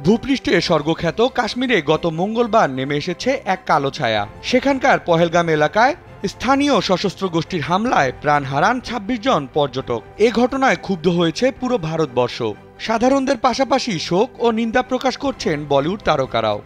ভূপৃষ্ঠে স্বর্গখ্যাত কাশ্মীরে গত মঙ্গলবার নেমে এসেছে এক কালো ছায়া। সেখানকার পহেলগাম এলাকায় স্থানীয় সশস্ত্র গোষ্ঠীর হামলায় প্রাণ হারান ২৬ জন পর্যটক। এ ঘটনায় ক্ষুব্ধ হয়েছে পুরো ভারতবর্ষ। সাধারণদের পাশাপাশি শোক ও নিন্দা প্রকাশ করছেন বলিউড তারকারাও।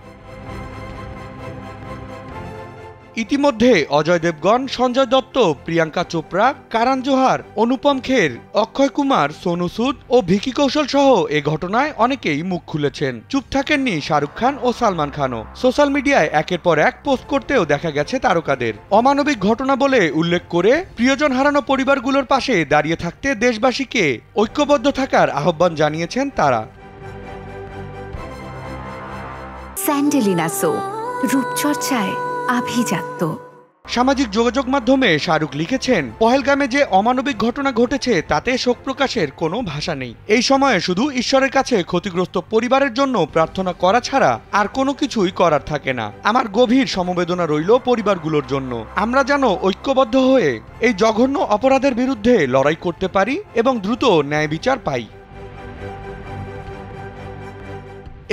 ইতিমধ্যে অজয় দেবগন, সঞ্জয় দত্ত, প্রিয়াঙ্কা চোপড়া, কারণ জোহার, অনুপম খের, অক্ষয় কুমার, সোনু সুদ ও ভিকি কৌশল সহ এ ঘটনায় অনেকেই মুখ খুলেছেন। চুপ থাকেননি শাহরুখ খান ও সালমান খানও। সোশ্যাল মিডিয়ায় একের পর এক পোস্ট করতেও দেখা গেছে তারকাদের। অমানবিক ঘটনা বলে উল্লেখ করে প্রিয়জন হারানো পরিবারগুলোর পাশে দাঁড়িয়ে থাকতে দেশবাসীকে ঐক্যবদ্ধ থাকার আহ্বান জানিয়েছেন তারা। স্যান্ডেলিনা সো, রূপচর্চায় আভিজাত্য। সামাজিক যোগাযোগ মাধ্যমে শাহরুখ লিখেছেন, পহেলগামে যে অমানবিক ঘটনা ঘটেছে তাতে শোক প্রকাশের কোনো ভাষা নেই। এই সময়ে শুধু ঈশ্বরের কাছে ক্ষতিগ্রস্ত পরিবারের জন্য প্রার্থনা করা ছাড়া আর কোনো কিছুই করার থাকে না। আমার গভীর সমবেদনা রইল পরিবারগুলোর জন্য। আমরা যেন ঐক্যবদ্ধ হয়ে এই জঘন্য অপরাধের বিরুদ্ধে লড়াই করতে পারি এবং দ্রুত ন্যায় বিচার পাই।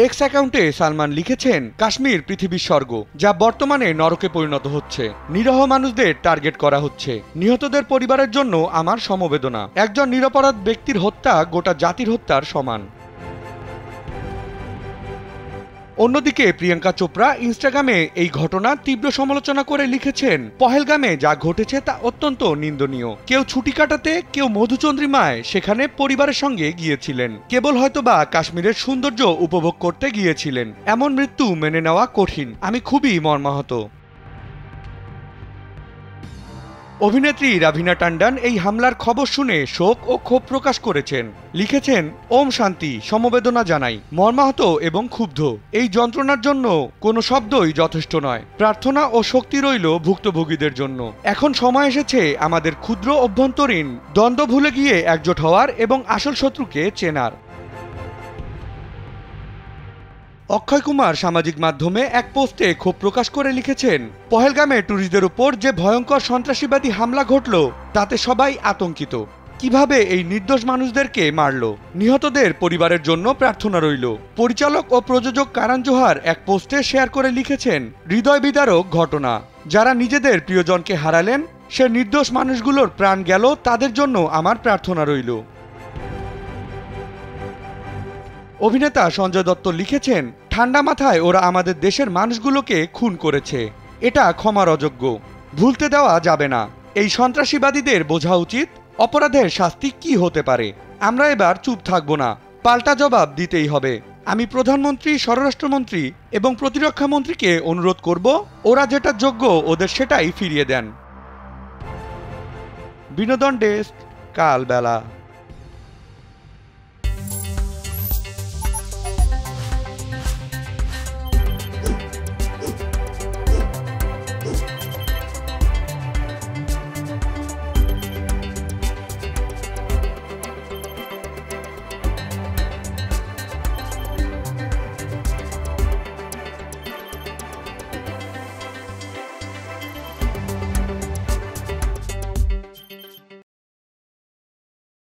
এক্স অ্যাকাউন্টে সালমান লিখেছেন, কাশ্মীর পৃথিবীর স্বর্গ, যা বর্তমানে নরকে পরিণত হচ্ছে। নিরীহ মানুষদের টার্গেট করা হচ্ছে। নিহতদের পরিবারের জন্য আমার সমবেদনা। একজন নিরপরাধ ব্যক্তির হত্যা গোটা জাতির হত্যার সমান। অন্যদিকে প্রিয়াঙ্কা চোপড়া ইনস্টাগ্রামে এই ঘটনার তীব্র সমালোচনা করে লিখেছেন, পহেলগামে যা ঘটেছে তা অত্যন্ত নিন্দনীয়। কেউ ছুটি কাটাতে, কেউ মধুচন্দ্রিমায় সেখানে পরিবারের সঙ্গে গিয়েছিলেন। কেবল হয়তোবা কাশ্মীরের সৌন্দর্য উপভোগ করতে গিয়েছিলেন। এমন মৃত্যু মেনে নেওয়া কঠিন। আমি খুবই মর্মাহত। অভিনেত্রী রাভিনা টন্ডন এই হামলার খবর শুনে শোক ও ক্ষোভ প্রকাশ করেছেন। লিখেছেন, ওম শান্তি, সমবেদনা জানাই, মর্মাহত এবং ক্ষুব্ধ। এই যন্ত্রণার জন্য কোনো শব্দই যথেষ্ট নয়। প্রার্থনা ও শক্তি রইল ভুক্তভোগীদের জন্য। এখন সময় এসেছে আমাদের ক্ষুদ্র অভ্যন্তরীণ দ্বন্দ্ব ভুলে গিয়ে একজোট হওয়ার এবং আসল শত্রুকে চেনার। অক্ষয় কুমার সামাজিক মাধ্যমে এক পোস্টে ক্ষোভ প্রকাশ করে লিখেছেন, পহেলগামে ট্যুরিস্টদের উপর যে ভয়ঙ্কর সন্ত্রাসীবাদী হামলা ঘটল তাতে সবাই আতঙ্কিত। কিভাবে এই নির্দোষ মানুষদেরকে মারল? নিহতদের পরিবারের জন্য প্রার্থনা রইল। পরিচালক ও প্রযোজক কারণ জোহার এক পোস্টে শেয়ার করে লিখেছেন, হৃদয় বিদারক ঘটনা। যারা নিজেদের প্রিয়জনকে হারালেন, সে নির্দোষ মানুষগুলোর প্রাণ গেল, তাদের জন্য আমার প্রার্থনা রইল। অভিনেতা সঞ্জয় দত্ত লিখেছেন, ঠান্ডা মাথায় ওরা আমাদের দেশের মানুষগুলোকে খুন করেছে। এটা ক্ষমার অযোগ্য, ভুলতে দেওয়া যাবে না। এই সন্ত্রাসীবাদীদের বোঝা উচিত অপরাধের শাস্তি কি হতে পারে। আমরা এবার চুপ থাকবো না, পাল্টা জবাব দিতেই হবে। আমি প্রধানমন্ত্রী, স্বরাষ্ট্রমন্ত্রী এবং প্রতিরক্ষা মন্ত্রীকে অনুরোধ করব, ওরা যেটা যোগ্য ওদের সেটাই ফিরিয়ে দেন। বিনোদন ডেস্ক, কালবেলা।